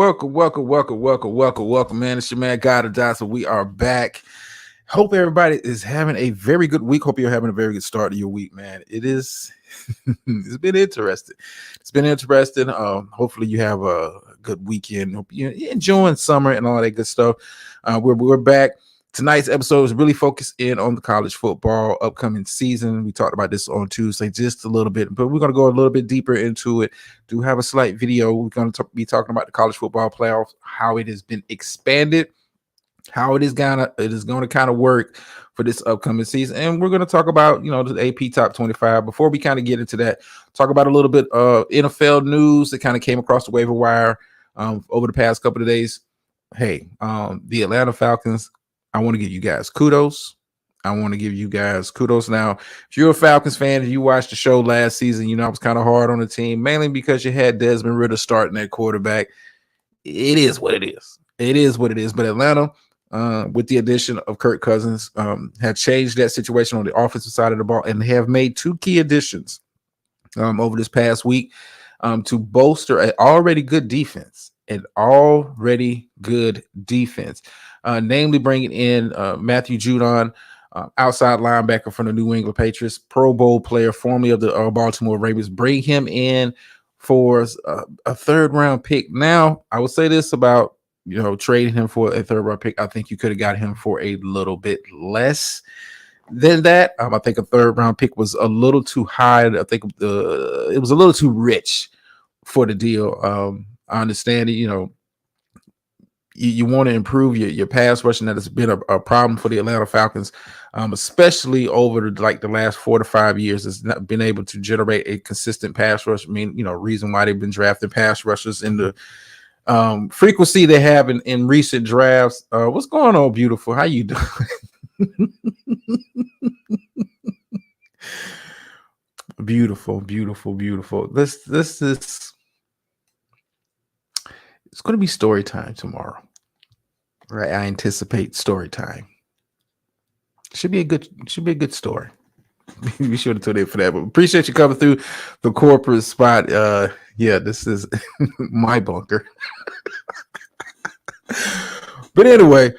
welcome, man. It's your man, God of Johnson. We are back. Hope everybody is having a very good week. Hope you're having a very good start of your week, man. It is, it's been interesting. It's been interesting. Hopefully you have a good weekend. Hope you're enjoying summer and all that good stuff. We're back. Tonight's episode is really focused in on the college football upcoming season. We talked about this on Tuesday just a little bit, but we're going to go a little bit deeper into it. Do have a slight video. We're going to be talking about the college football playoffs, how it has been expanded, how it is going to kind of work for this upcoming season, and we're going to talk about the AP Top 25. Before we kind of get into that, talk about a little bit of NFL news that kind of came across the waiver wire over the past couple of days. Hey, the Atlanta Falcons. I want to give you guys kudos. Now, if you're a Falcons fan and you watched the show last season, I was kind of hard on the team, mainly because you had Desmond Ridder starting at quarterback. It is what it is. But Atlanta, with the addition of Kirk Cousins, had changed that situation on the offensive side of the ball and have made two key additions over this past week to bolster an already good defense. Namely bringing in Matthew Judon, outside linebacker from the New England Patriots, Pro Bowl player, formerly of the Baltimore Ravens. Bring him in for a third-round pick. Now, I would say this about trading him for a third-round pick. I think you could have got him for a little bit less than that. I think a third-round pick was a little too high. I think it was a little too rich for the deal. I understand it, you want to improve your pass rushing. That has been a problem for the Atlanta Falcons, especially over the last 4 to 5 years. Has not been able to generate a consistent pass rush. I mean, reason why they've been drafting pass rushers in the frequency they have in recent drafts. What's going on, beautiful? How you doing? Beautiful. This is. It's going to be story time tomorrow, right? I anticipate story time. Should be a good story. Be sure to tune in for that. But appreciate you coming through the corporate spot. This is my bunker. But anyway,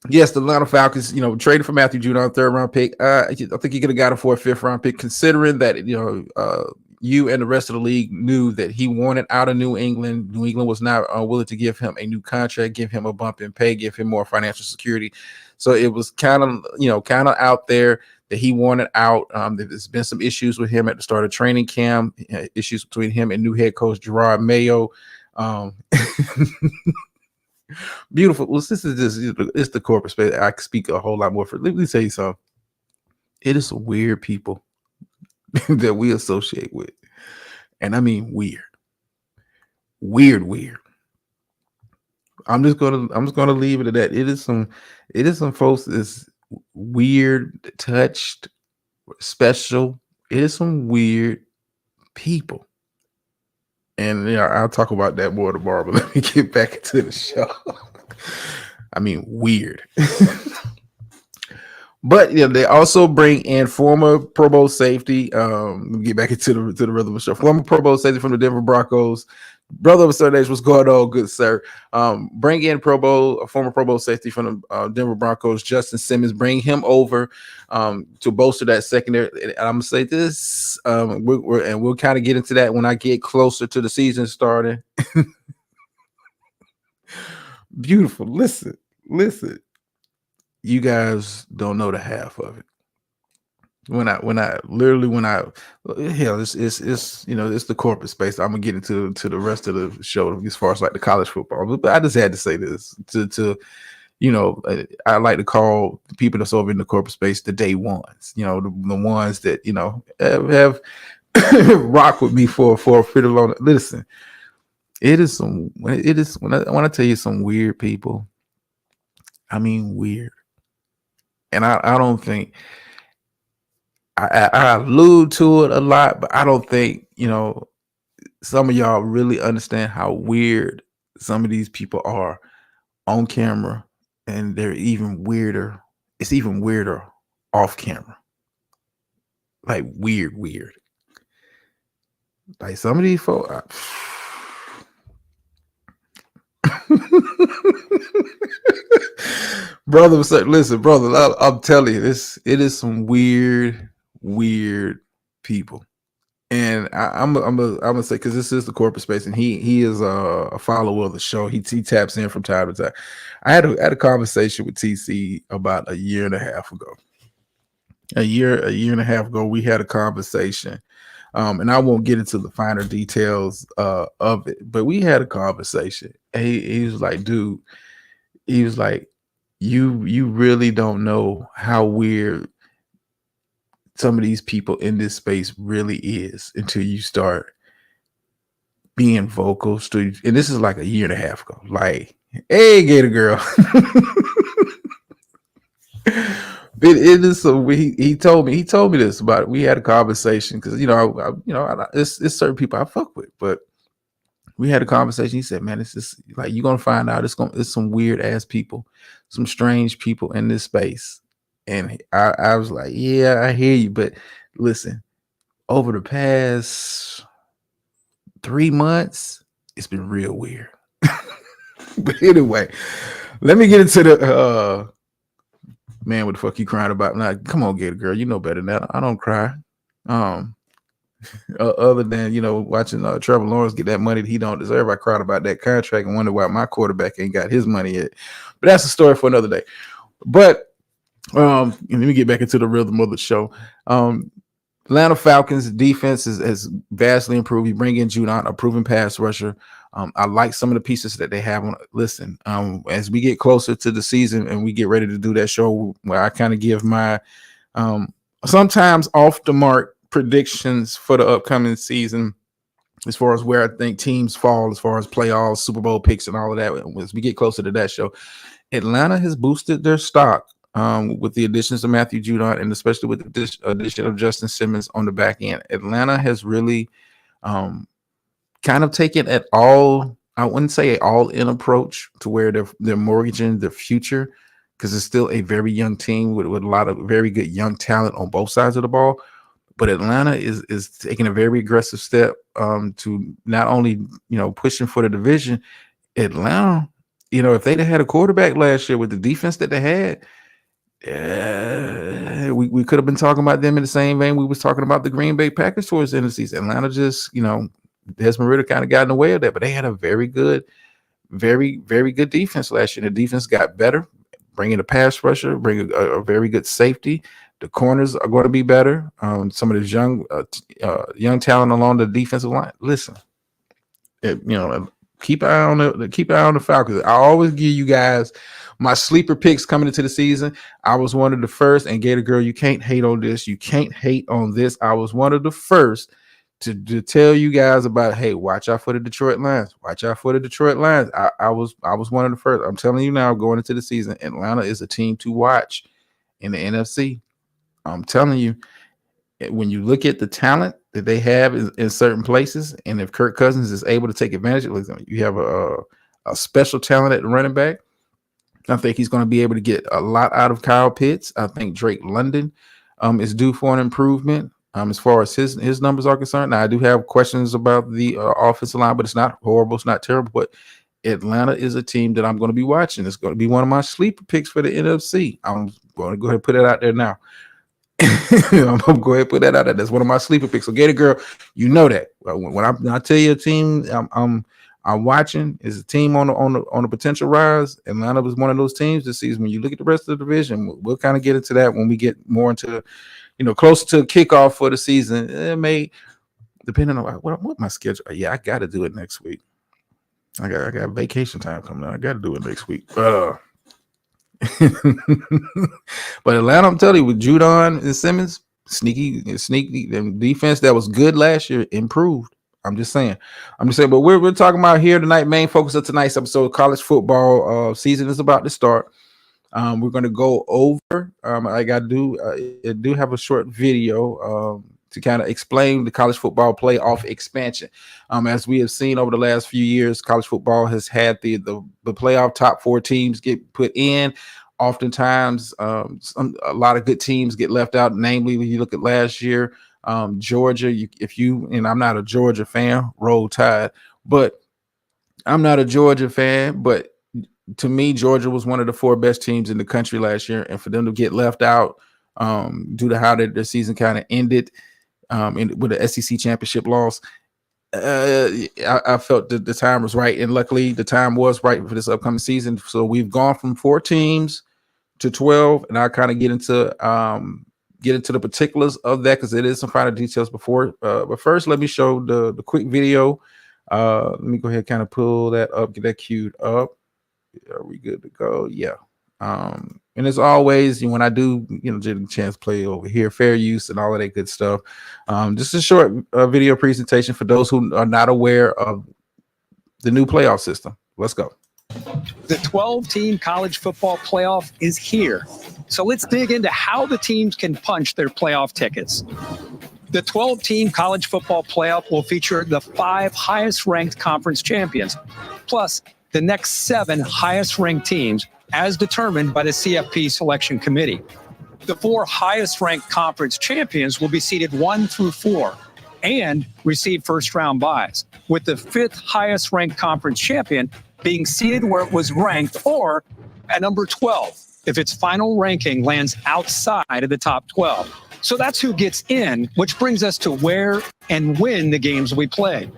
yes, the Atlanta Falcons, traded for Matthew Judon, third-round pick. I think you could have got him for a fifth-round pick, considering that you and the rest of the league knew that he wanted out of New England. New England was not willing to give him a new contract, give him a bump in pay, give him more financial security. So it was kind of out there that he wanted out. There's been some issues with him at the start of training camp, issues between him and new head coach Gerard Mayo. Beautiful. Well, this is it's the corporate space. I can speak a whole lot more for. Let me tell you something. It is some weird people that we associate with, and I mean weird. I'm just gonna leave it at that. It is some folks that's weird, touched, special. It is some weird people, and I'll talk about that more tomorrow. But let me get back into the show. I mean, weird. But they also bring in former Pro Bowl safety. Let me get back into the rhythm of the show. Former Pro Bowl safety from the Denver Broncos. Brother of a certain age, what's going on, good sir? Bring in former Pro Bowl safety from the Denver Broncos, Justin Simmons. Bring him over to bolster that secondary. And I'm gonna say this, we'll kind of get into that when I get closer to the season starting. Beautiful. Listen. You guys don't know the half of it. It's the corporate space. I'm gonna get into the rest of the show as far as like the college football. But I just had to say this to I like to call the people that's over in the corporate space the day ones. The ones that have rocked with me for a pretty long. Listen, when I tell you some weird people, I mean weird. And I don't think I allude to it a lot, but I don't think, some of y'all really understand how weird some of these people are on camera, and they're even weirder. It's even weirder off camera. Like weird. Like some of these folks, Brother, listen, brother. I'm telling you, it is some weird people. And I'm gonna say, because this is the corporate space, and he is a follower of the show. He taps in from time to time. I had a conversation with TC about a year and a half ago. A year and a half ago, we had a conversation, and I won't get into the finer details of it, but we had a conversation. And he was like, dude, he was like, you really don't know how weird some of these people in this space really is until you start being vocal. And this is like a year and a half ago. Like, hey, Gator girl. It is so. He told me this about it. We had a conversation because it's certain people I fuck with, but we had a conversation. He said, "Man, it's just like you're gonna find out. It's some weird ass people, some strange people in this space." And I was like, "Yeah, I hear you, but listen, over the past 3 months, it's been real weird." But anyway, let me get into the man. What the fuck you crying about? Now, come on, Gator girl, you know better than that. I don't cry. Other than watching Trevor Lawrence get that money that he don't deserve, I cried about that contract and wonder why my quarterback ain't got his money yet. But that's a story for another day. But let me get back into the rhythm of the show. Atlanta Falcons defense has vastly improved. You bring in Judon, a proven pass rusher. I like some of the pieces that they have on. Listen, as we get closer to the season and we get ready to do that show where I kind of give my sometimes off the mark predictions for the upcoming season, as far as where I think teams fall, as far as playoffs, Super Bowl picks, and all of that. As we get closer to that show, Atlanta has boosted their stock with the additions of Matthew Judon and especially with the addition of Justin Simmons on the back end. Atlanta has really kind of taken at all. I wouldn't say an all-in approach to where they're mortgaging their future, because it's still a very young team with a lot of very good young talent on both sides of the ball. But Atlanta is taking a very aggressive step to not only pushing for the division. Atlanta, if they'd have had a quarterback last year with the defense that they had, we could have been talking about them in the same vein we was talking about the Green Bay Packers towards the end of the season. Atlanta just, Desmond Ridder kind of got in the way of that, but they had a very good, very, very good defense last year. The defense got better, bringing a pass rusher, bringing a very good safety. The corners are going to be better. Some of this young talent along the defensive line. Listen, keep an eye on the Falcons. I always give you guys my sleeper picks coming into the season. I was one of the first, and Gator girl, you can't hate on this. You can't hate on this. I was one of the first to tell you guys about, hey, watch out for the Detroit Lions. Watch out for the Detroit Lions. I was one of the first. I'm telling you now, going into the season, Atlanta is a team to watch in the NFC. I'm telling you, when you look at the talent that they have in certain places, and if Kirk Cousins is able to take advantage of it, you have a special talent at the running back. I think he's going to be able to get a lot out of Kyle Pitts. I think Drake London is due for an improvement as far as his numbers are concerned. Now, I do have questions about the offensive line, but it's not horrible. It's not terrible. But Atlanta is a team that I'm going to be watching. It's going to be one of my sleeper picks for the NFC. I'm going to go ahead and put it out there now. I'm gonna go ahead and put that out there. That's one of my sleeper picks. So, Gator girl, you know that when I tell you a team I'm watching is a team on the potential rise. Atlanta was one of those teams this season. When you look at the rest of the division, we'll kind of get into that when we get more into closer to kickoff for the season. It may depending on what my schedule. Yeah, I got to do it next week. I got vacation time coming up. I got to do it next week. But Atlanta, I'm telling you, with Judon and Simmons, sneaky defense that was good last year improved. I'm just saying. But we're talking about here tonight. Main focus of tonight's episode: college football season is about to start. We're going to go over. I do have a short video to kind of explain the college football playoff expansion. As we have seen over the last few years, college football has had the playoff top four teams get put in. Oftentimes, a lot of good teams get left out. Namely, when you look at last year, Georgia. And I'm not a Georgia fan, roll tide, but I'm not a Georgia fan, but to me, Georgia was one of the 4 best teams in the country last year, and for them to get left out due to how their season kind of ended with the SEC championship loss, I felt that the time was right, and luckily the time was right for this upcoming season. So we've gone from 4 teams to 12, and I kind of get into the particulars of that because it is some final details before. But first, let me show the quick video. Let me go ahead and kind of pull that up, get that queued up. Are we good to go? Yeah. And as always, when I do, get a chance to play over here, fair use and all of that good stuff. Just a short video presentation for those who are not aware of the new playoff system. Let's go. The 12-team college football playoff is here. So let's dig into how the teams can punch their playoff tickets. The 12-team college football playoff will feature the 5 highest-ranked conference champions, plus the next 7 highest-ranked teams as determined by the CFP selection committee. The 4 highest-ranked conference champions will be seeded 1 through 4 and receive first-round byes, with the 5th highest-ranked conference champion being seated where it was ranked or at number 12 if its final ranking lands outside of the top 12. So that's who gets in, which brings us to where and when the games will be played.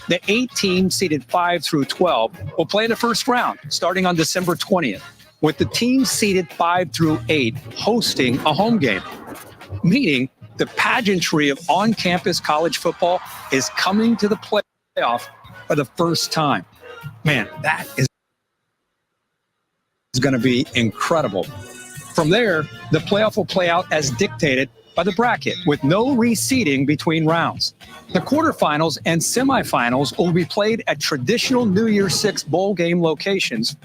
The 8 teams seeded 5 through 12 will play in the first round starting on December 20th, with the teams seeded 5 through 8 hosting a home game, meaning the pageantry of on-campus college football is coming to the playoff for the first time. Man, that is going to be incredible. From there, the playoff will play out as dictated by the bracket, with no reseeding between rounds. The quarterfinals and semifinals will be played at traditional New Year's Six bowl game locations,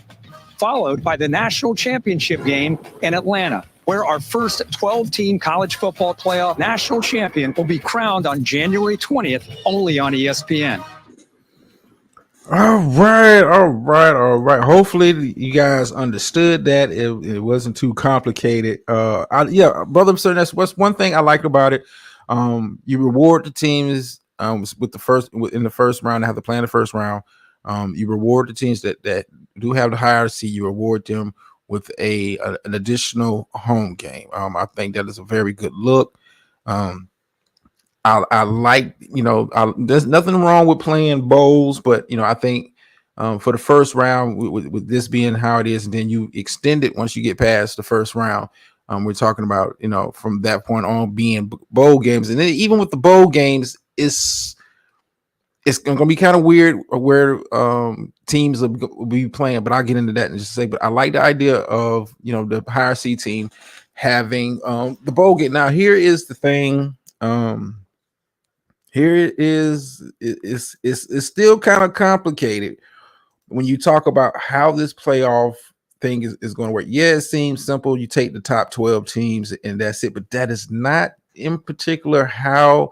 followed by the national championship game in Atlanta, where our first 12-team college football playoff national champion will be crowned on January 20th, only on ESPN. All right. Hopefully you guys understood that. It wasn't too complicated. Brother, so that's what's one thing I like about it. You reward the teams with in the first round. They have to play in the first round. You reward the teams that do have the higher seed. You reward them with an additional home game. I think that is a very good look. I like, there's nothing wrong with playing bowls, but I think for the first round, with this being how it is, and then you extend it once you get past the first round. We're talking about, from that point on being bowl games, and then even with the bowl games, it's going to be kind of weird where teams will be playing, but I'll get into that in just a second. But I like the idea of, the higher seed team having the bowl game. Now, here is the thing. Here it is. It's still kind of complicated when you talk about how this playoff thing is going to work. Yeah, it seems simple. You take the top 12 teams and that's it, but that is not in particular how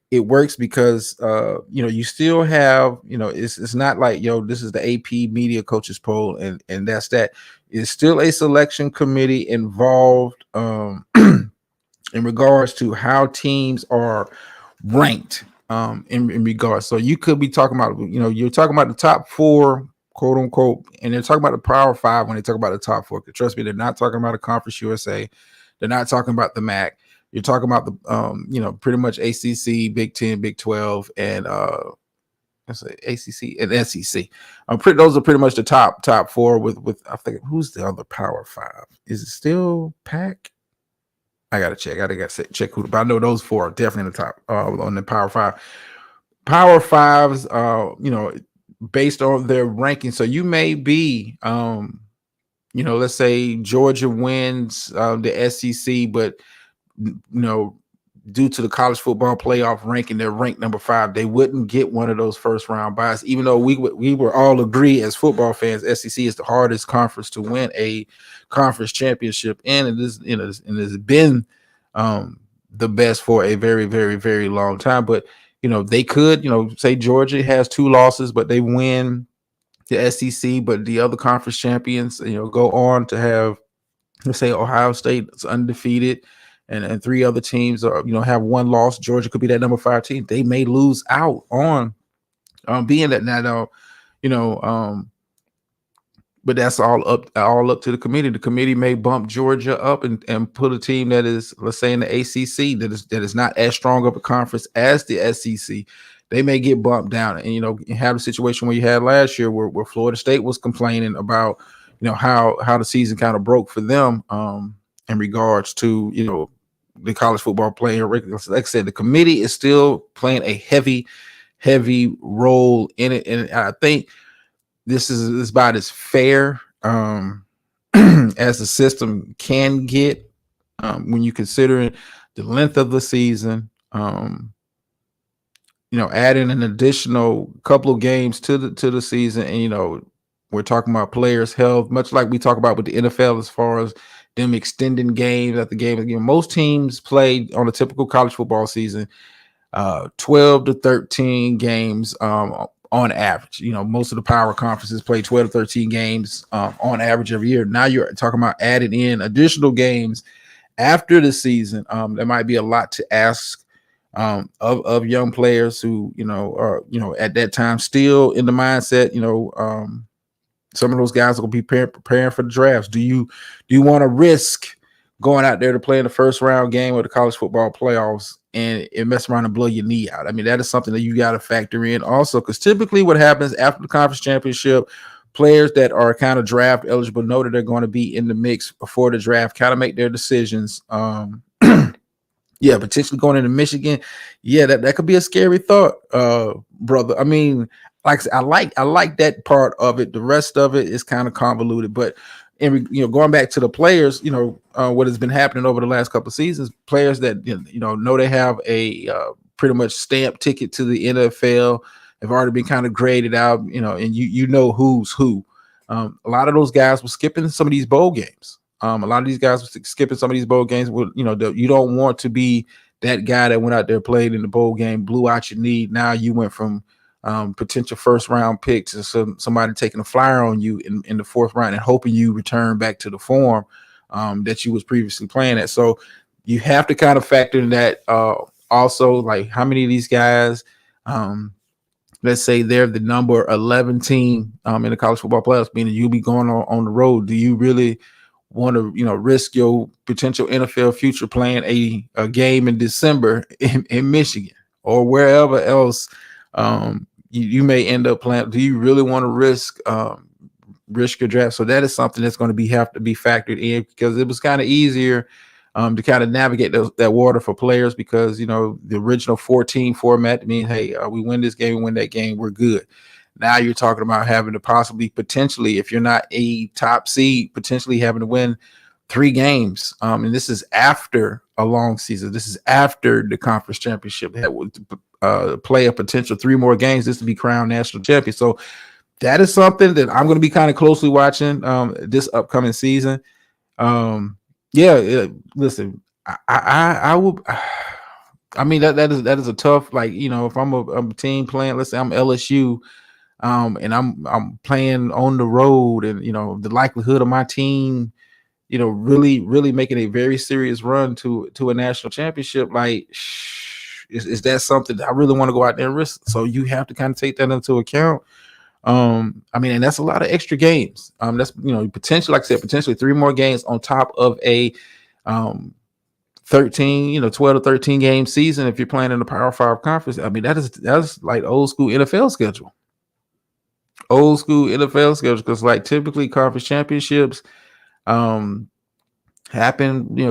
it works, because you still have, it's not like, this is the AP media coaches poll and that's that. It's still a selection committee involved in regards to how teams are ranked in regards. So you could be talking about, you're talking about the top 4, quote unquote, and they're talking about the Power 5 when they talk about the top 4. Trust me, they're not talking about a Conference USA. They're not talking about the MAC. You're talking about the pretty much ACC, Big 10, Big 12, and let's say ACC and SEC. Those are pretty much the top 4 with I think, who's the other Power 5? Is it still PAC? I gotta check. I gotta check who, but I know those 4 are definitely in the top on the Power 5. Power 5s, based on their ranking. So you may be, let's say Georgia wins the SEC, but due to the college football playoff ranking, they're ranked number 5. They wouldn't get one of those first round byes, even though we were all agree as football fans, SEC is the hardest conference to win a conference championship in. It is, and it's been the best for a very, very, very long time. But they could, say Georgia has 2 losses, but they win the SEC, but the other conference champions, go on to have, let's say Ohio State is undefeated, and 3 other teams are, have 1 loss. Georgia could be that number 5 team. They may lose out on being that. Now, you know, but that's all up to the committee. The committee may bump Georgia up and put a team that is, let's say, in the ACC that is not as strong of a conference as the SEC. They may get bumped down, and you have a situation where you had last year where Florida State was complaining about how the season kind of broke for them in regards to the college football player. Like I said, the committee is still playing a heavy role in it, and I think this is about as fair as the system can get when you consider the length of the season. Adding an additional couple of games to the season, and we're talking about players' health, much like we talk about with the NFL as far as them extending games at the game. Most teams play on a typical college football season 12 to 13 games on average. Most of the power conferences play 12 to 13 games on average every year. Now you're talking about adding in additional games after the season. There might be a lot to ask of young players who are at that time still in the mindset. Some of those guys will be preparing for the drafts. Do you want to risk going out there to play in the first round game of the college football playoffs and mess around and blow your knee out? I mean, that is something that you got to factor in also, because typically what happens after the conference championship, players that are kind of draft eligible know that they're going to be in the mix before the draft, kind of make their decisions. Yeah, potentially going into Michigan. Yeah, that could be a scary thought, brother. I mean, like I like that part of it. The rest of it is kind of convoluted. But going back to the players, what has been happening over the last couple of seasons, players that know they have a pretty much stamped ticket to the NFL have already been kind of graded out, and who's who. A lot of those guys were skipping some of these bowl games. A lot of these guys were skipping some of these bowl games. You don't want to be that guy that went out there, played in the bowl game, blew out your knee. Now you went from potential first round pick to somebody taking a flyer on you in the fourth round and hoping you return back to the form that you was previously playing at. So you have to kind of factor in that also, like how many of these guys, let's say they're the number 11 team in the college football playoffs, meaning you'll be going on the road. Do you really want to risk your potential NFL future playing a game in December in Michigan or wherever else you may end up playing? Do you really want to risk your draft? So that is something that's going to have to be factored in, because it was kind of easier to kind of navigate that water for players, because the original 14 format means, hey, we win this game, we win that game, we're good. Now you're talking about having to potentially, if you're not a top seed, potentially having to win 3 games. And this is after a long season. This is after the conference championship that would play a potential 3 more games just to be crowned national champion. So that is something that I'm going to be kind of closely watching this upcoming season. Listen, I will. I mean, that is a tough, like, if I'm a team playing, let's say I'm LSU, and I'm playing on the road, and the likelihood of my team really making a very serious run to a national championship, like, is that something that I really want to go out there and risk? So you have to kind of take that into account. I mean, and that's a lot of extra games. That's potentially, like I said, potentially 3 more games on top of a 12 to 13 game season if you're playing in the Power 5 conference. I mean, that's like old school NFL schedule. Because like typically conference championships happen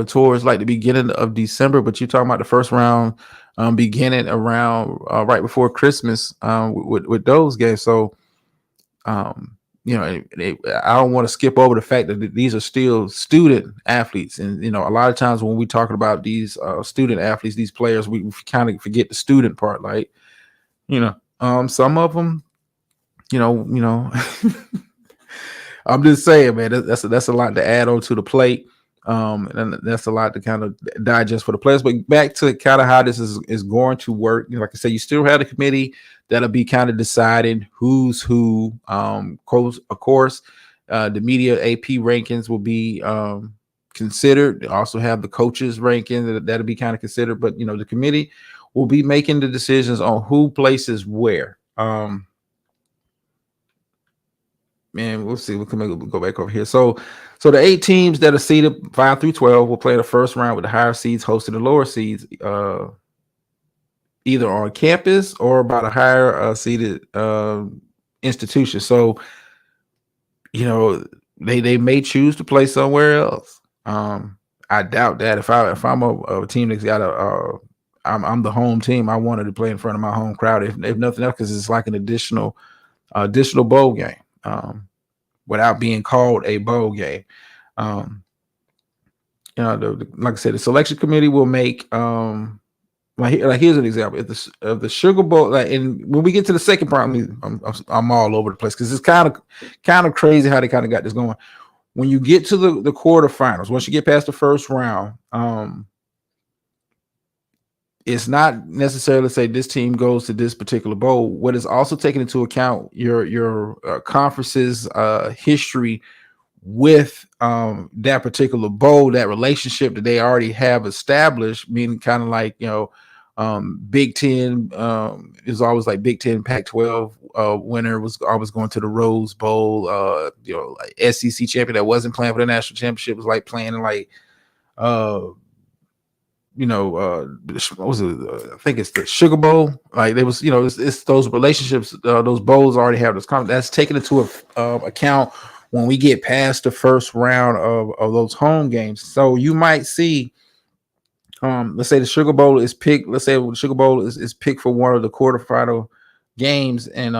towards like the beginning of December, but you're talking about the first round beginning around right before Christmas with those games. So I don't want to skip over the fact that these are still student athletes, and a lot of times when we talking about these student athletes, these players, we kind of forget the student part. Like some of them I'm just saying, man, that's a lot to add on to the plate. And that's a lot to kind of digest for the players. But back to kind of how this is going to work. Like I said, you still have a committee that'll be kind of deciding who's who. Of course, the media AP rankings will be considered. They also have the coaches ranking that'll be kind of considered. But the committee will be making the decisions on who places where. man, we'll see. We can go back over here. So the 8 teams that are seeded 5 through 12 will play the first round with the higher seeds hosting the lower seeds, either on campus or by the higher seeded institution. So, you know, they may choose to play somewhere else. I doubt that. If I'm a team that's got I'm the home team, I wanted to play in front of my home crowd. If nothing else, because it's like an additional bowl game, without being called a bowl game. Like I said, the selection committee will make like here's an example. If the Sugar Bowl, like, and when we get to the second part, I'm all over the place because it's kind of crazy how they kind of got this going. When you get to the quarterfinals, once you get past the first round, it's not necessarily say this team goes to this particular bowl. What is also taken into account your conference's history with that particular bowl, that relationship that they already have established, meaning kind of like, Big Ten is always like Big Ten, Pac-12 winner was always going to the Rose Bowl. Like SEC champion that wasn't playing for the national championship was like playing in like what was it? I think it's the Sugar Bowl. Like there was, it's those relationships, those bowls already have this. That's taken into account when we get past the first round of those home games. So you might see, let's say the Sugar Bowl is picked. Let's say the Sugar Bowl is picked for one of the quarterfinal games, and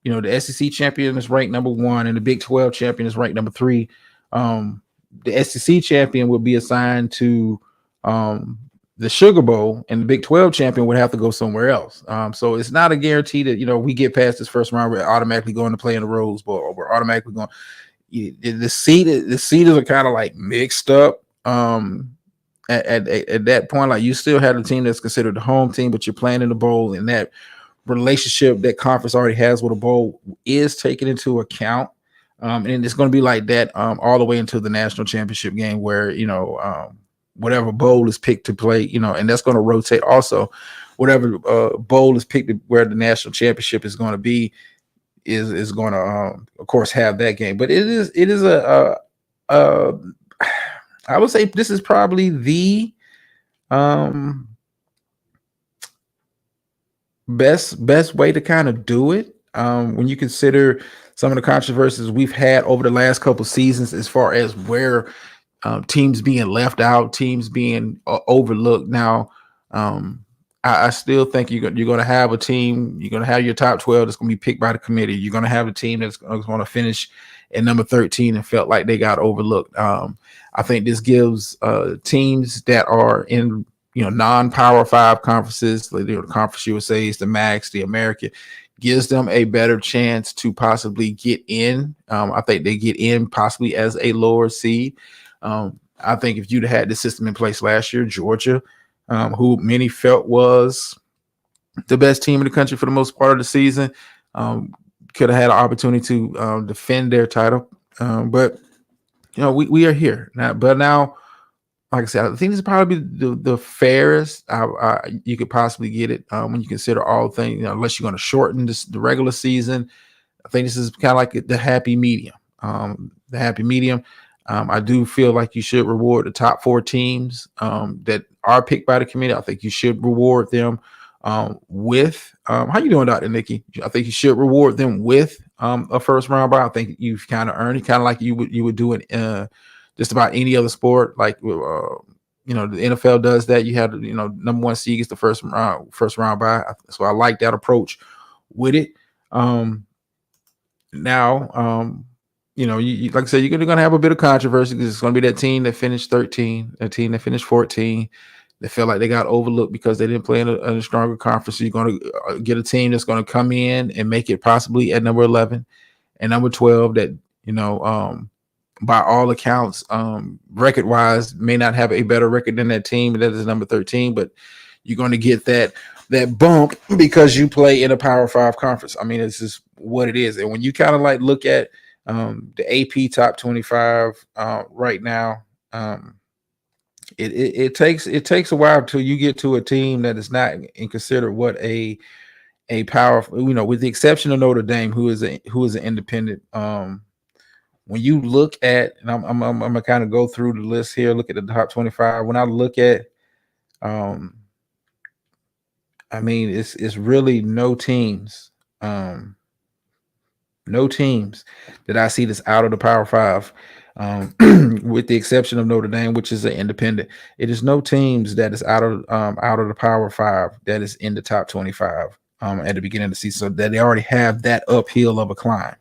the SEC champion is ranked number 1, and the Big 12 champion is ranked number 3. The SEC champion would be assigned to the Sugar Bowl, and the Big 12 champion would have to go somewhere else. So it's not a guarantee that we get past this first round, we're automatically going to play in the Rose Bowl, or we're automatically going. The seeders are kind of like mixed up. At that point, like you still have a team that's considered the home team, but you're playing in the bowl, and that relationship that conference already has with a bowl is taken into account. And it's going to be like that all the way into the national championship game, where whatever bowl is picked to play, and that's going to rotate also. Whatever bowl is picked where the national championship is going to be is going to, of course, have that game. But it is a I would say this is probably the best way to kind of do it when you consider some of the controversies we've had over the last couple seasons, as far as where teams being left out, teams being overlooked. Now, I still think you're going to have a team. You're going to have your top 12 that's going to be picked by the committee. You're going to have a team that's going to finish at number 13 and felt like they got overlooked. I think this gives teams that are in non-Power 5 conferences, the Conference USA's, the MACs, the American, gives them a better chance to possibly get in. I think they get in possibly as a lower seed. I think if you'd had this system in place last year, Georgia, who many felt was the best team in the country for the most part of the season, could have had an opportunity to defend their title. But we are here now. But now, like I said, I think this is probably the fairest you could possibly get it when you consider all things. Unless you're going to shorten the regular season, I think this is kind of like the happy medium. The happy medium. I do feel like you should reward the top 4 teams that are picked by the committee. I think you should reward them with how you doing, Dr. Nikki? I think you should reward them with a first round bye. I think you've kind of earned it, kind of like you would do it just about any other sport. Like the NFL does that. You have number 1 seed gets the first round bye. So I like that approach with it. Now, you like I said, you're going to have a bit of controversy because it's going to be that team that finished 13, that team that finished 14. They feel like they got overlooked because they didn't play in a stronger conference. So you're going to get a team that's going to come in and make it possibly at number 11 and number 12 that, by all accounts, record-wise, may not have a better record than that team that is number 13, but you're going to get that bump because you play in a Power 5 conference. I mean, it's just what it is. And when you kind of like look at the AP top 25 right now, it takes a while until you get to a team that is not considered what a a powerful, with the exception of Notre Dame, who is an independent. When you look at, and I'm gonna kind of go through the list here, look at the top 25. When I look at, um, I mean, it's really um, no teams that I see that's out of the Power Five, with the exception of Notre Dame, which is an independent. It is no teams that is out of the Power Five that is in the top 25 at the beginning of the season, so that they already have that uphill of a climb.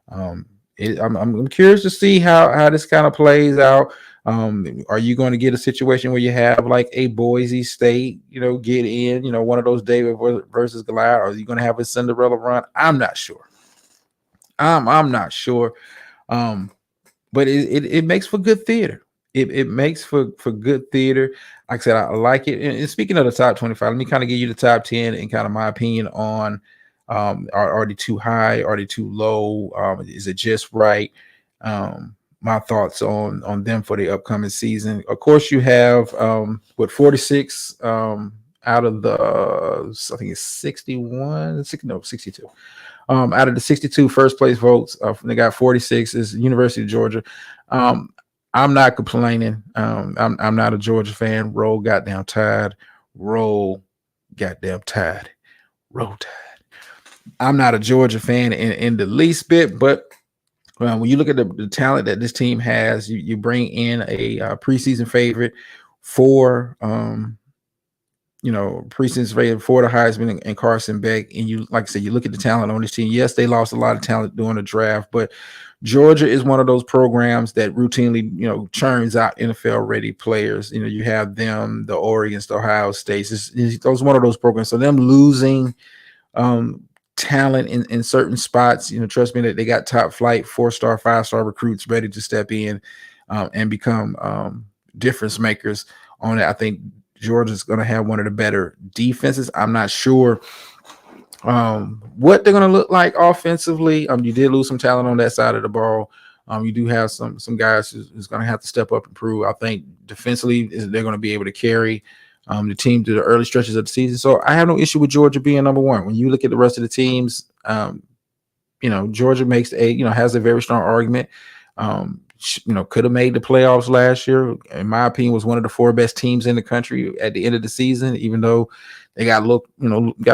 Um, I'm curious to see how this kind of plays out. Are you going to get a situation where you have like a Boise State, get in, one of those David versus Goliath? Or are you going to have a Cinderella run? I'm not sure. I'm not sure. Um, but it makes for good theater. It makes for good theater. Like I said, I like it. And speaking of the top 25, let me kind of give you the top 10 and kind of my opinion on, are they too high? Are they too low? Is it just right? My thoughts on them for the upcoming season. Of course, you have 46 out of the, I think it's 62. Out of the 62 first place votes, they got 46 is University of Georgia. I'm not complaining. I'm not a Georgia fan. Roll goddamn Tide. Roll goddamn Tide. Roll Tide. I'm not a Georgia fan in the least bit, but when you look at the talent that this team has, you bring in a preseason favorite for preseason favorite for the Heisman and Carson Beck, and you, like I said, you look at the talent on this team. Yes, they lost a lot of talent during the draft, but Georgia is one of those programs that routinely, churns out NFL ready players. You have them, the Oregons, the Ohio States. Those one of those programs. So them losing talent in certain spots, trust me that they got top flight 4-star, 5-star recruits ready to step in and become difference makers on it. I think Georgia's going to have one of the better defenses. I'm not sure what they're going to look like offensively. You did lose some talent on that side of the ball. You do have some guys who's going to have to step up and prove. I think defensively they're going to be able to carry the team to the early stretches of the season. So I have no issue with Georgia being number one. When you look at the rest of the teams, Georgia has a very strong argument. Could have made the playoffs last year. In my opinion, was one of the 4 best teams in the country at the end of the season, even though they got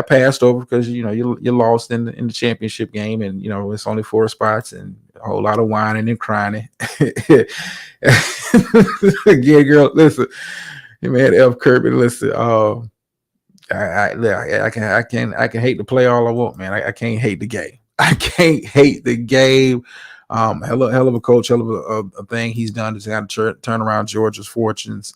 passed over because, you lost in the championship game, and, it's only 4 spots and a whole lot of whining and crying. Yeah, girl, listen, man, F. Kirby, listen, I can hate the play all I want, man. I can't hate the game. I can't hate the game. Hell of a coach, hell of a thing he's done to kind of turn around Georgia's fortunes.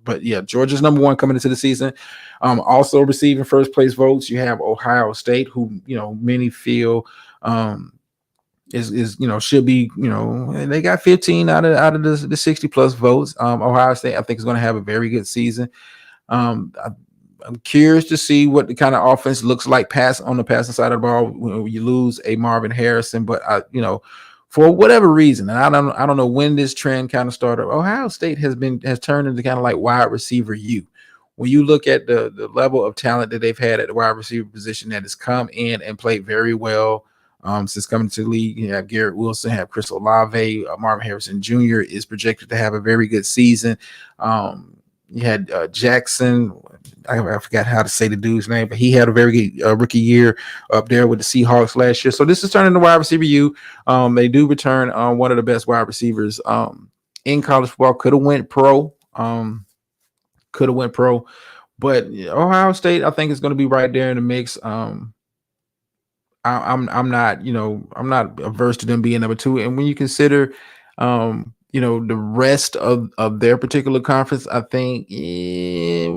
But yeah, Georgia's number one coming into the season. Also receiving first place votes, you have Ohio State, who many feel is should be, they got 15 out of the 60 plus votes. Ohio State, I think, is going to have a very good season. I'm curious to see what the kind of offense looks like on the passing side of the ball when you lose a Marvin Harrison, but for whatever reason, and I don't know when this trend kind of started, Ohio State has turned into kind of like wide receiver U. When you look at the level of talent that they've had at the wide receiver position that has come in and played very well since coming to the league, you have Garrett Wilson, have Chris Olave, Marvin Harrison Jr. is projected to have a very good season. You had Jackson. I forgot how to say the dude's name, but he had a very good rookie year up there with the Seahawks last year. So this is turning to wide receiver U. They do return one of the best wide receivers in college football. Could have went pro. But Ohio State, I think, is going to be right there in the mix. I'm not averse to them being number 2. And when you consider the rest of their particular conference, I think, they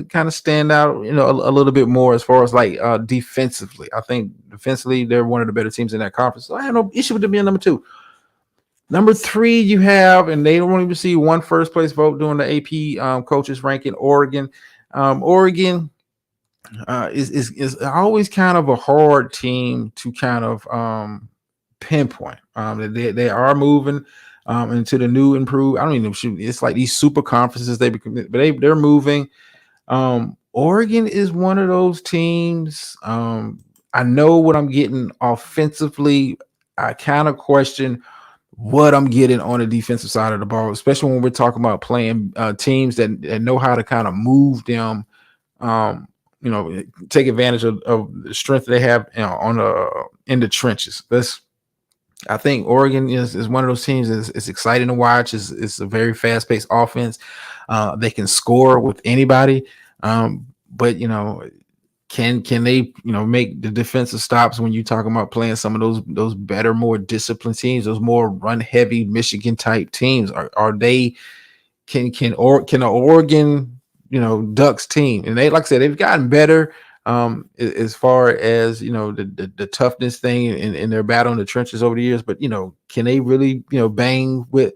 kind of stand out, a little bit more as far as like defensively. I think defensively, they're one of the better teams in that conference. So I have no issue with them being number 2. Number 3, you have, and they only receive 1 first place vote during the AP coaches ranking, Oregon. Oregon is always kind of a hard team to kind of pinpoint. They are moving into the new improved. I don't even know. It's like these super conferences but they're moving. Oregon is one of those teams. I know what I'm getting offensively. I kind of question what I'm getting on the defensive side of the ball, especially when we're talking about playing teams that know how to kind of move them, um, take advantage of the strength they have, on the in the trenches. I think Oregon is one of those teams is exciting to watch. It's a very fast paced offense. They can score with anybody, but can they make the defensive stops when you talking about playing some of those better, more disciplined teams, those more run heavy Michigan type teams? Are they can the Oregon Ducks team, and they, like I said, they've gotten better as far as the toughness thing in their battle in the trenches over the years, but can they really bang with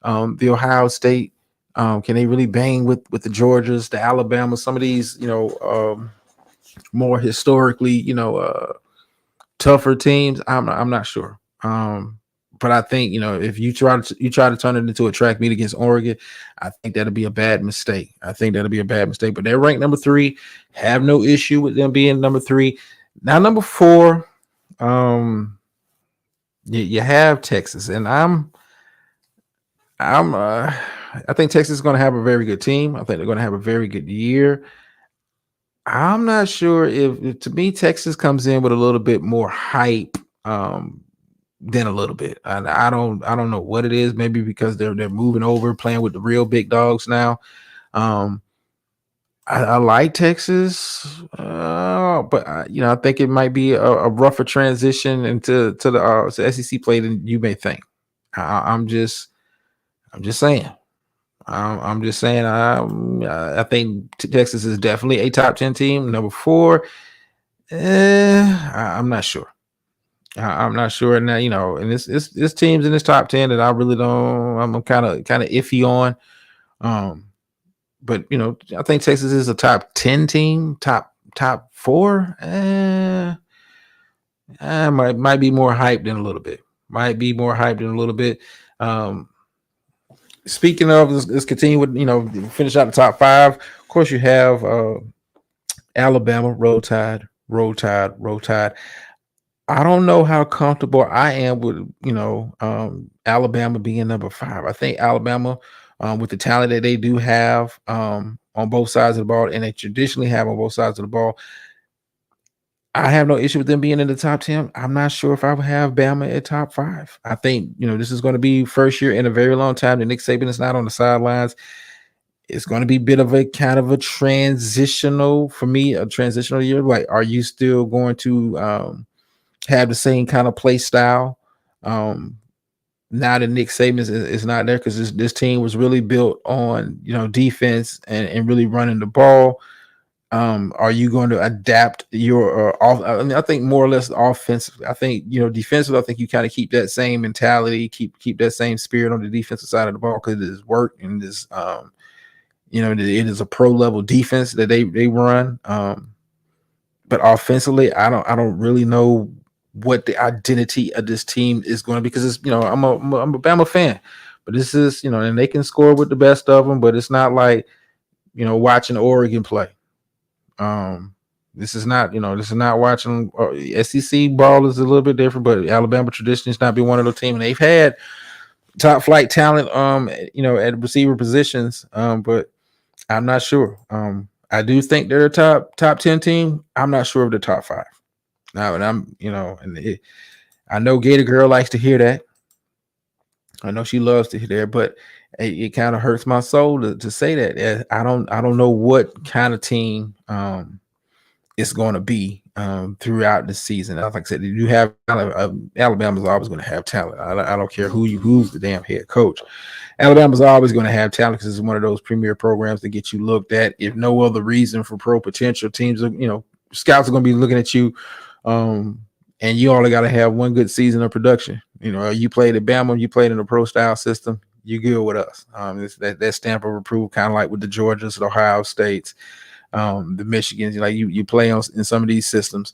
the Ohio State? Can they really bang with the Georgias, the Alabama, some of these more historically tougher teams? I'm not sure. But I think if you try to turn it into a track meet against Oregon, I think that'll be a bad mistake. But they're ranked number 3. Have no issue with them being number 3. Now number 4, you have Texas, and I think Texas is going to have a very good team. I think they're going to have a very good year. I'm not sure if to me Texas comes in with a little bit more hype than a little bit. I don't know what it is. Maybe because they're moving over, playing with the real big dogs now. I like Texas, but I think it might be a rougher transition into the SEC play than you may think. I'm just saying. I'm just saying. I think Texas is definitely a top 10 team. Number 4, I'm not sure. I'm not sure now. And this teams in this top 10 that I really don't. I'm kind of iffy on. But I think Texas is a top 10 team. Top 4. Might be more hyped than a little bit. Speaking of, let's continue with finish out the top 5. Of course, you have Alabama, Roll Tide. I don't know how comfortable I am with Alabama being number 5. I think Alabama, with the talent that they do have on both sides of the ball, and they traditionally have on both sides of the ball, I have no issue with them being in the top 10. I'm not sure if I would have Bama at top 5. I think, this is going to be first year in a very long time that Nick Saban is not on the sidelines. It's going to be a bit of a kind of a transitional year. Like, are you still going to have the same kind of play style now that Nick Saban is not there? Because this team was really built on defense and really running the ball. Are you going to adapt your I think more or less offensively. I think defensively, I think you kind of keep that same mentality, keep that same spirit on the defensive side of the ball, because it is work, and it is it is a pro level defense that they run. But offensively, I don't really know what the identity of this team is going to be, because it's I'm a Bama fan, but this is and they can score with the best of them, but it's not like watching Oregon play. This is not watching SEC ball is a little bit different, but Alabama traditionally has not been one of those teams, and they've had top flight talent at receiver positions, but I'm not sure. I do think they're a top 10 team. I'm not sure of the top 5 now, and I know Gator Girl likes to hear that. I know she loves to hear that, but it kind of hurts my soul to say that. I don't know what kind of team it's going to be throughout the season. Like I said, you have Alabama's always going to have talent. I don't care who's the damn head coach. Alabama's always going to have talent, because it's one of those premier programs that get you looked at, if no other reason, for pro potential. Teams are, scouts are going to be looking at you, and you only got to have one good season of production. You played at Bama, you played in a pro style system, you good with us. It's that stamp of approval, kind of like with the Georgias, the Ohio States, the Michigans. Like you play in some of these systems,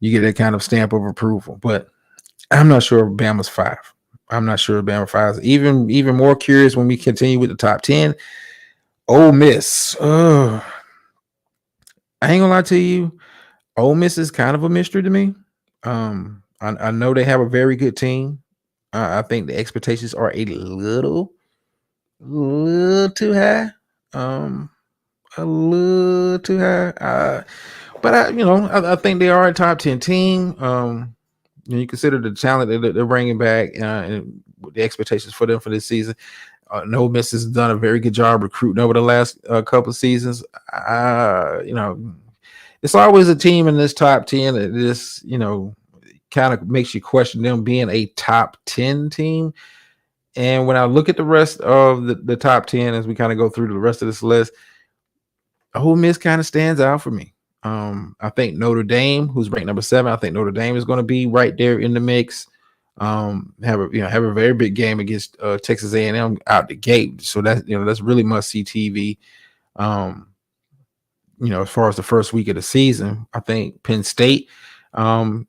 you get that kind of stamp of approval. But I'm not sure if Bama's 5. I'm not sure if Bama 5 is. Even more curious when we continue with the top 10. Ole Miss. I ain't gonna lie to you. Ole Miss is kind of a mystery to me. I know they have a very good team. I think the expectations are little too high. Um, a little too high. But I think they are a top 10 team. You consider the talent that they're bringing back and the expectations for them for this season. No Miss has done a very good job recruiting over the last couple of seasons. It's always a team in this top 10 that this, kind of makes you question them being a top 10 team. And when I look at the rest of the top 10, as we kind of go through the rest of this list, Ole Miss kind of stands out for me. I think Notre Dame, who's ranked number 7, I think Notre Dame is going to be right there in the mix. Have a very big game against Texas A&M out the gate, so that's really must see TV. As far as the first week of the season, I think Penn State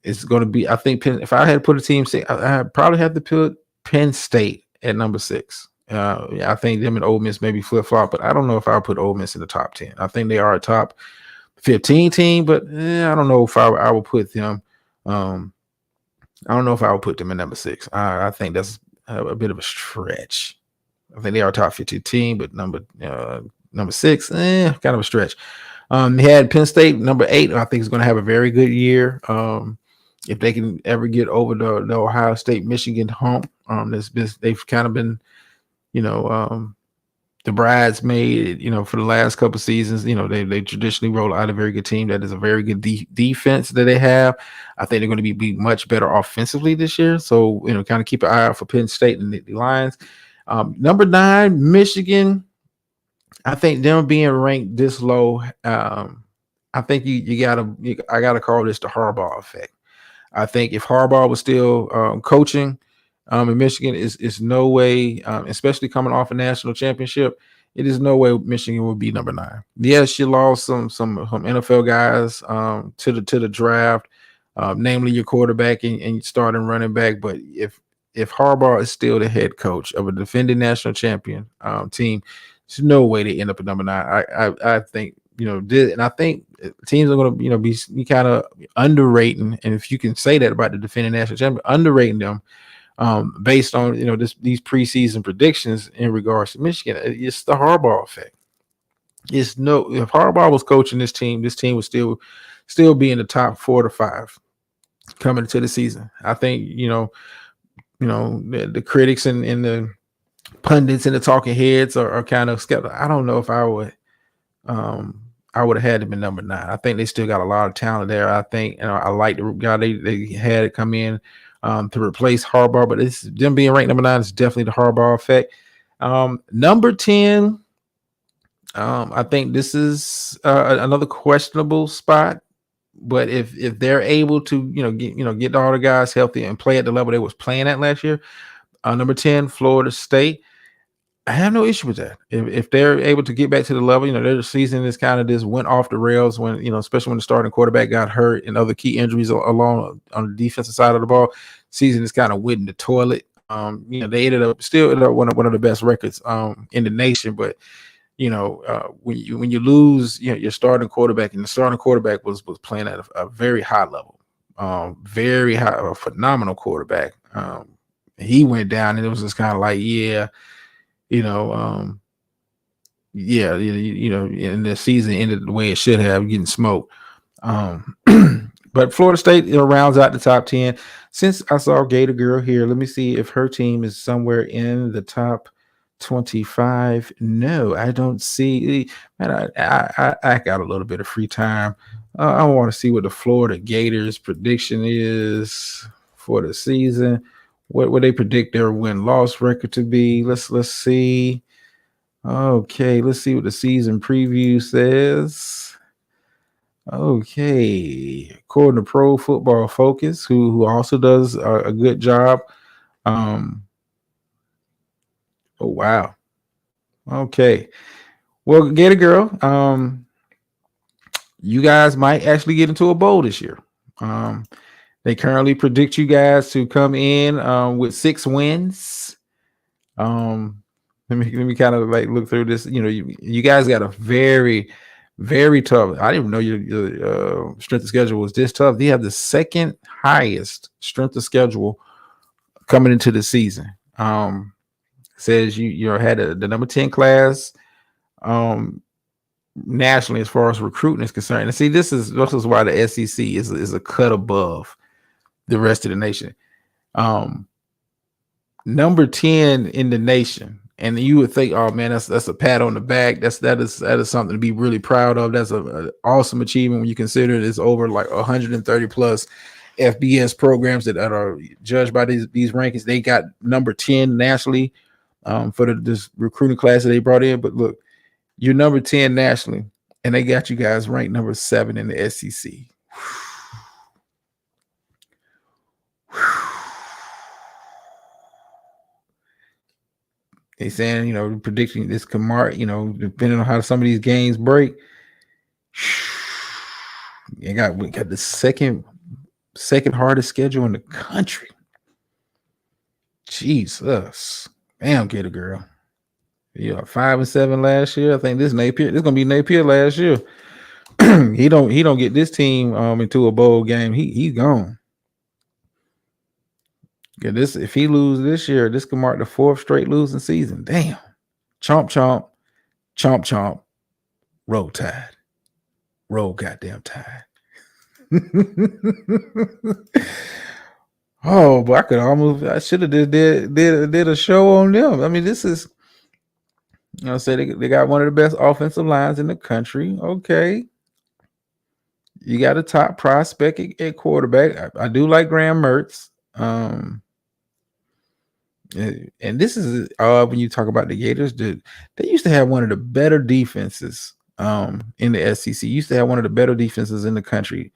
is going to be. I think if I had to put a team, I'd probably have to put Penn State at number 6. I think them and Ole Miss maybe flip flop, but I don't know if I'll put Ole Miss in the top 10. I think they are a top 15 team, but I don't know if I will put them. I don't know if I would put them in number 6. I think that's a bit of a stretch. I think they are a top 15 team, but number 6, kind of a stretch. He had Penn State number 8. I think is going to have a very good year. If they can ever get over the Ohio State Michigan hump, they've kind of been, the bridesmaid, for the last couple of seasons. They traditionally roll out a very good team that is a very good defense that they have. I think they're going to be much better offensively this year. So, kind of keep an eye out for Penn State and the Lions. Number 9, Michigan. I think them being ranked this low, I think I gotta call this the Harbaugh effect. I think if Harbaugh was still coaching in Michigan, is no way, especially coming off a national championship, it is no way Michigan would be number 9. Yes, you lost some NFL guys to the draft, namely your quarterback and starting running back. But if Harbaugh is still the head coach of a defending national champion team, there's no way they end up at number 9. I think and I think teams are going to be kind of underrating, and if you can say that about the defending national champion, underrating them based on these preseason predictions in regards to Michigan. It's the Harbaugh effect. If Harbaugh was coaching this team would still be in the top 4 to 5 coming into the season. I think the critics and the pundits and the talking heads are kind of skeptical. I don't know if I would have had them in number 9. I think they still got a lot of talent there. I think I like the guy they had come in to replace Harbaugh, but it's them being ranked number 9 is definitely the Harbaugh effect. Number 10, I think this is another questionable spot, but if they're able to get all the guys healthy and play at the level they was playing at last year, number 10, Florida State. I have no issue with that. If they're able to get back to the level, their season is kind of just went off the rails when, especially when the starting quarterback got hurt and other key injuries along on the defensive side of the ball. Season is kind of went in the toilet. They ended up one of the best records in the nation, but when you lose your starting quarterback, and the starting quarterback was playing at a very high level, very high, a phenomenal quarterback. He went down, and it was just kind of like, and the season ended the way it should have, getting smoked. But Florida State rounds out the top 10. Since I saw Gator Girl here, let me see if her team is somewhere in the top 25. No, I don't see. Man, I got a little bit of free time. I want to see what the Florida Gators prediction is for the season. What would they predict their win-loss record to be? Let's see. Okay, let's see what the season preview says. Okay, according to Pro Football Focus, who also does a good job. Oh wow. Okay. Well, Gator Girl, you guys might actually get into a bowl this year. They currently predict you guys to come in with 6 wins. Let me kind of like look through this. You guys got a very, Very tough. I didn't even know your strength of schedule was this tough. They have the second highest strength of schedule coming into the season. Says you had the number 10 class nationally as far as recruiting is concerned. And see, this is why the SEC is a cut above the rest of the nation. Number 10 in the nation. And you would think, oh man, that's a pat on the back. That is something to be really proud of. That's an awesome achievement when you consider it's over like 130 plus FBS programs that are judged by these rankings. They got number 10 nationally for this recruiting class that they brought in. But look, you're number 10 nationally, and they got you guys ranked number 7 in the SEC. They saying, predicting this Kamar, depending on how some of these games break, we got the second hardest schedule in the country. Jesus, damn, get a girl. 5-7 last year. I think this Napier. This is gonna be Napier last year. he don't get this team into a bowl game. He's gone. Yeah, if he loses this year, this could mark the 4th straight losing season. Damn. Chomp, chomp, chomp, chomp. Roll Tide. Roll goddamn Tide. Oh, but I should have did a show on them. I mean, this is, say they got one of the best offensive lines in the country. Okay. You got a top prospect at quarterback. I do like Graham Mertz. And this is when you talk about the Gators, they used to have one of the better defenses in the SEC. Used to have one of the better defenses in the country.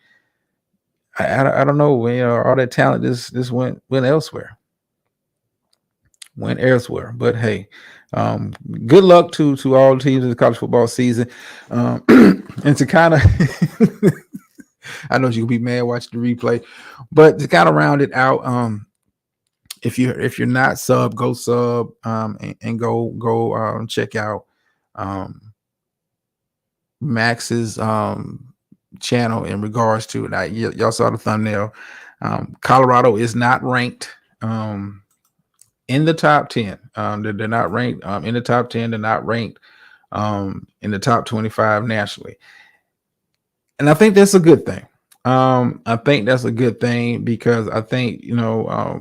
I don't know, all that talent this went elsewhere. Went elsewhere. But hey, good luck to all teams in the college football season. And to kind of I know you'll be mad watching the replay, but to kind of round it out, if you're not sub, go sub and go check out Max's channel in regards to it. Y'all saw the thumbnail. Colorado is not ranked in the top 10. They're not ranked in the top 10. They're not ranked in the top 25 nationally. And I think that's a good thing. I think that's a good thing because I think, I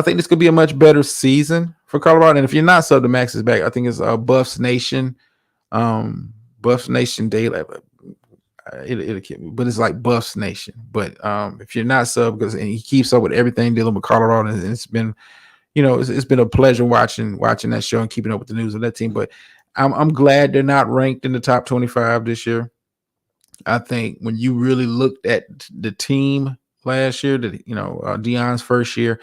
think this could be a much better season for Colorado. And if you're not sub, the Max is back. I think it's Buffs Nation Daily. But it's like Buffs Nation. But if you're not sub, and he keeps up with everything dealing with Colorado, and it's been, it's been a pleasure watching that show and keeping up with the news of that team. But I'm glad they're not ranked in the top 25 this year. I think when you really looked at the team last year, Deion's first year,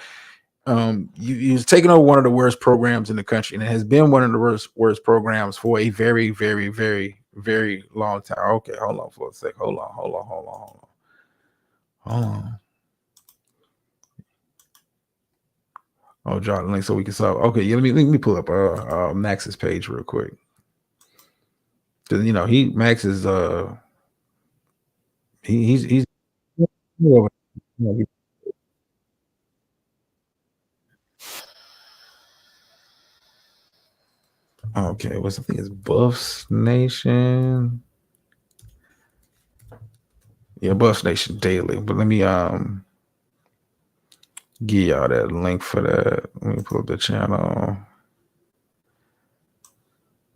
he was taking over one of the worst programs in the country, and it has been one of the worst programs for a very, very, very, very long time. Okay, hold on for a sec. Hold on. Oh, drop the link so we can solve. Okay, let me pull up Max's page real quick. Because Max is he's okay. I think it's Buffs Nation. Yeah, Buffs Nation Daily. But let me give y'all that link for that. Let me pull up the channel.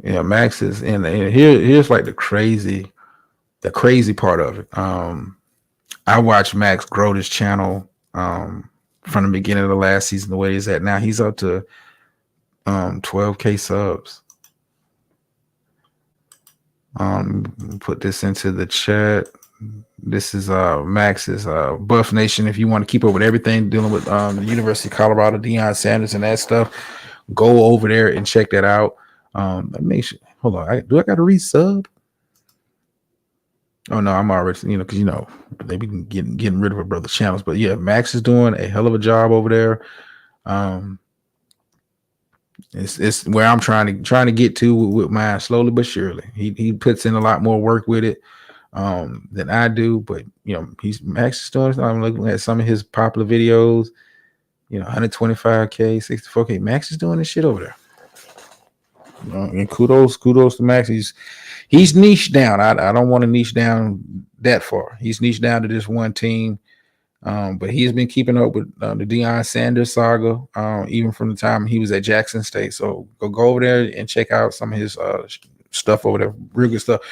Yeah, Max is in there. Here's like the crazy part of it. I watched Max grow this channel from the beginning of the last season the way he's at now. He's up to 12K subs. Put this into the chat. This is Max's Buff Nation. If you want to keep up with everything dealing with the University of Colorado, Deion Sanders and that stuff, go over there and check that out. Make sure. Hold on. Do I got to resub? Oh no, I'm already, because they be getting rid of a brother's channels. But yeah, Max is doing a hell of a job over there. It's where I'm trying to get to with mine slowly but surely. He puts in a lot more work with it than I do, but Max is doing. I'm looking at some of his popular videos. 125K, 64K. Max is doing this shit over there. And kudos to Max. He's niche down. I don't want to niche down that far. He's niche down to this one team. But he's been keeping up with the Deion Sanders saga, even from the time he was at Jackson State. So go over there and check out some of his stuff over there. Real good stuff.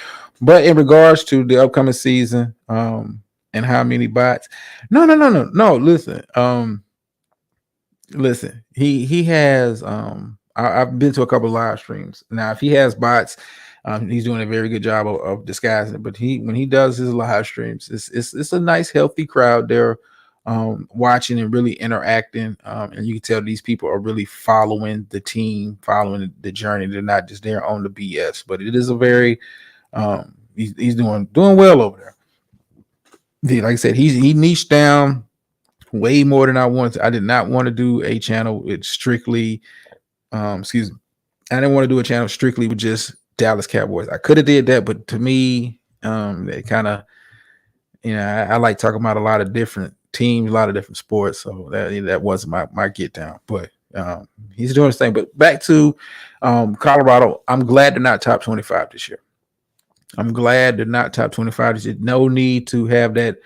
But in regards to the upcoming season, and how many bots? No. Listen. He has. I've been to a couple of live streams. Now, if he has bots, he's doing a very good job of disguising it. But when he does his live streams, it's a nice, healthy crowd there, watching and really interacting. And you can tell these people are really following the team, following the journey. They're not just there on the BS. But it is a very he's doing well over there. Like I said, he niched down way more than I wanted. I did not want to do a channel with strictly. Excuse me. I didn't want to do a channel strictly with just Dallas Cowboys. I could have did that, but to me, they kind of, I like talking about a lot of different teams, a lot of different sports. So that wasn't my get down. But he's doing his thing. But back to Colorado, I'm glad they're not top 25 this year. I'm glad they're not top 25 this year. No need to have that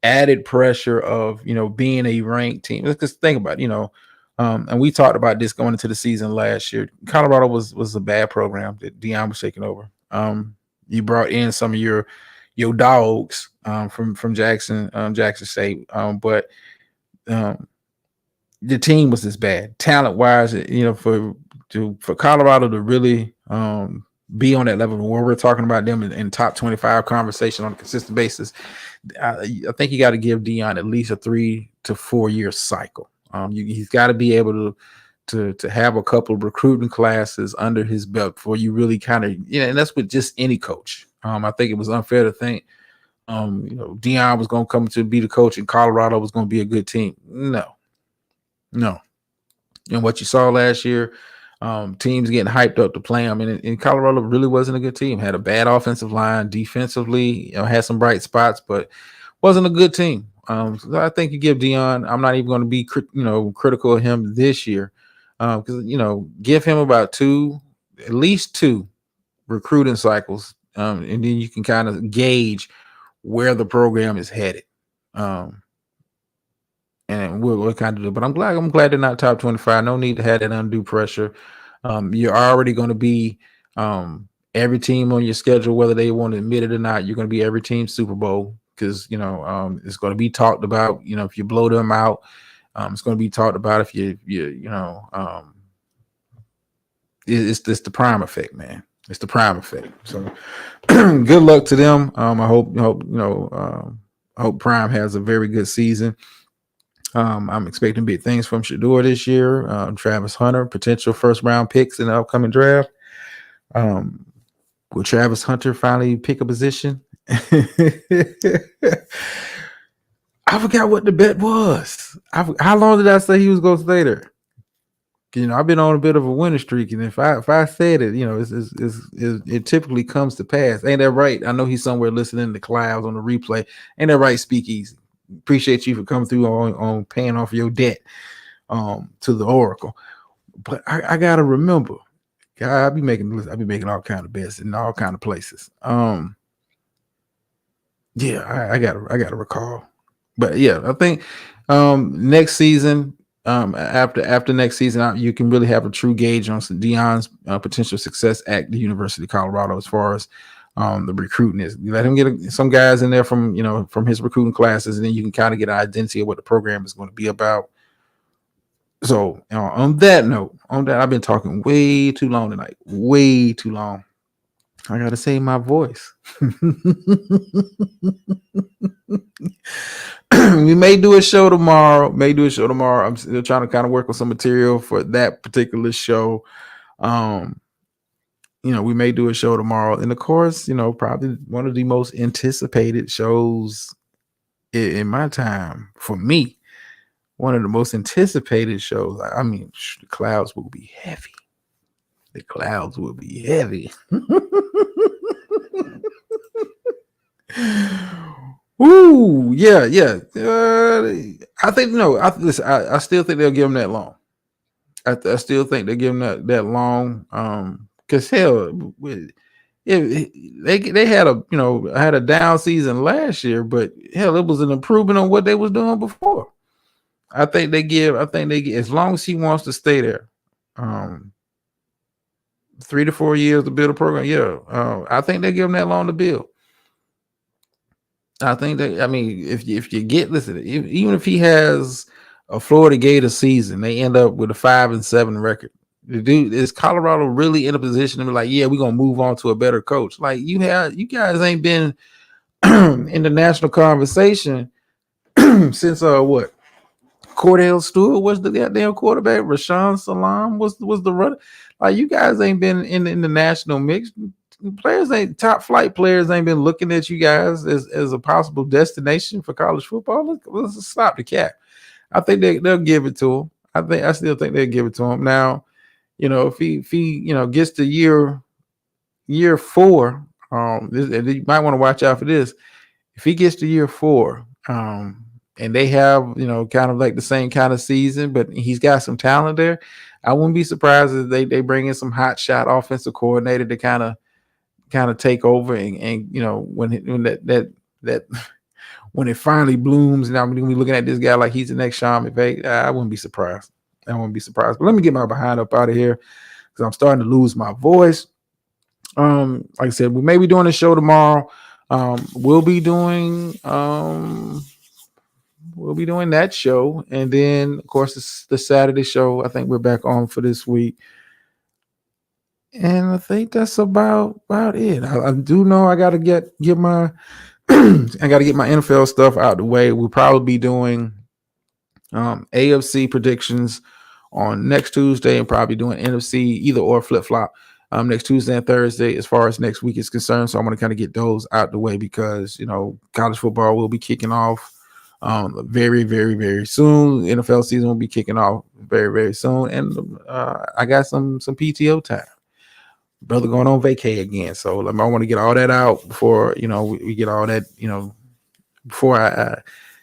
added pressure of being a ranked team. Let's just think about it, and we talked about this going into the season last year. Colorado was a bad program that Deion was taking over. You brought in some of your dogs from Jackson State, but the team was this bad, talent wise. For Colorado to really be on that level where we're talking about them in top 25 conversation on a consistent basis, I think you got to give Deion at least a 3 to 4 year cycle. He's got to be able to have a couple of recruiting classes under his belt before you really kind of, and that's with just any coach. I think it was unfair to think, Deion was going to come to be the coach and Colorado was going to be a good team. No. And what you saw last year, teams getting hyped up to play them, and Colorado really wasn't a good team. Had a bad offensive line, defensively, had some bright spots, but wasn't a good team. So I think you give Deion. I'm not even going to be critical of him this year, because give him about at least two recruiting cycles, and then you can kind of gauge where the program is headed. And we'll kind of do. But I'm glad they're not top 25. No need to have that undue pressure. You're already going to be every team on your schedule, whether they want to admit it or not. You're going to be every team Super Bowl. Because it's going to be talked about. If you blow them out, it's going to be talked about. If it's the prime effect, man. It's the prime effect. So good luck to them. I hope Prime has a very good season. I'm expecting big things from Shador this year. Travis Hunter, potential first round picks in the upcoming draft. Will Travis Hunter finally pick a position? I forgot what the bet was. How long did I say he was going to stay there? I've been on a bit of a winning streak, and if I said it, it typically comes to pass. Ain't that right? I know he's somewhere listening to clouds on the replay. Ain't that right, Speakeasy? Appreciate you for coming through on paying off your debt to the Oracle. But I gotta remember, I be making all kind of bets in all kind of places. Yeah, I gotta recall. But yeah, I think next season, after next season, you can really have a true gauge on Deion's potential success at the University of Colorado as far as the recruiting is. You let him get some guys in there from his recruiting classes, and then you can kind of get an identity of what the program is going to be about. So on that note, I've been talking way too long tonight. Way too long. I gotta save my voice. We may do a show tomorrow. I'm still trying to kind of work on some material for that particular show. We may do a show tomorrow. And of course, probably one of the most anticipated shows in my time for me one of the most anticipated shows. I mean, the clouds will be heavy. The clouds will be heavy. Ooh, yeah, yeah. I think no. Listen, I still think they'll give him that long. I still think they'll give him that long. Because hell, they had a down season last year, but hell, it was an improvement on what they was doing before. I think they give as long as he wants to stay there, 3 to 4 years to build a program. Yeah, I think they give him that long to build. I think that if you get even if he has a Florida Gator season, they end up with a 5-7 record. The dude is Colorado really in a position to be like, yeah, we're gonna move on to a better coach. Like you guys ain't been in the national conversation since what? Cordell Stewart was the goddamn quarterback. Rashawn Salam was the runner. Like you guys ain't been in the national mix. Players ain't top flight players ain't been looking at you guys as a possible destination for college football. Let's stop the cap. I think they'll give it to him. I still think they'll give it to him. Now, if he gets to year 4, you might want to watch out for this. If he gets to year 4, and they have kind of like the same kind of season, but he's got some talent there, I wouldn't be surprised if they bring in some hot shot offensive coordinator to kind of take over and when that when it finally blooms and I'm gonna be looking at this guy like he's the next Sean McVay, I wouldn't be surprised. But let me get my behind up out of here because I'm starting to lose my voice. Like I said, we may be doing a show tomorrow. We'll be doing that show, and then of course it's the Saturday show. I think we're back on for this week. And I think that's about it. I do know I got to get my I got to get my NFL stuff out the way. We'll probably be doing AFC predictions on next Tuesday and probably doing NFC either or flip flop next Tuesday and Thursday as far as next week is concerned. So I'm going to kind of get those out the way because college football will be kicking off very, very, very soon. NFL season will be kicking off very, very soon, and I got some PTO time. Brother going on vacay again, so I want to get all that out before we get all that before I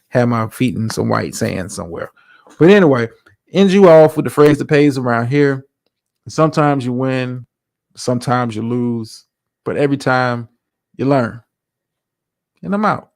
have my feet in some white sand somewhere. But anyway, ends you off with the phrase that pays around here. Sometimes you win, sometimes you lose, but every time you learn. And I'm out.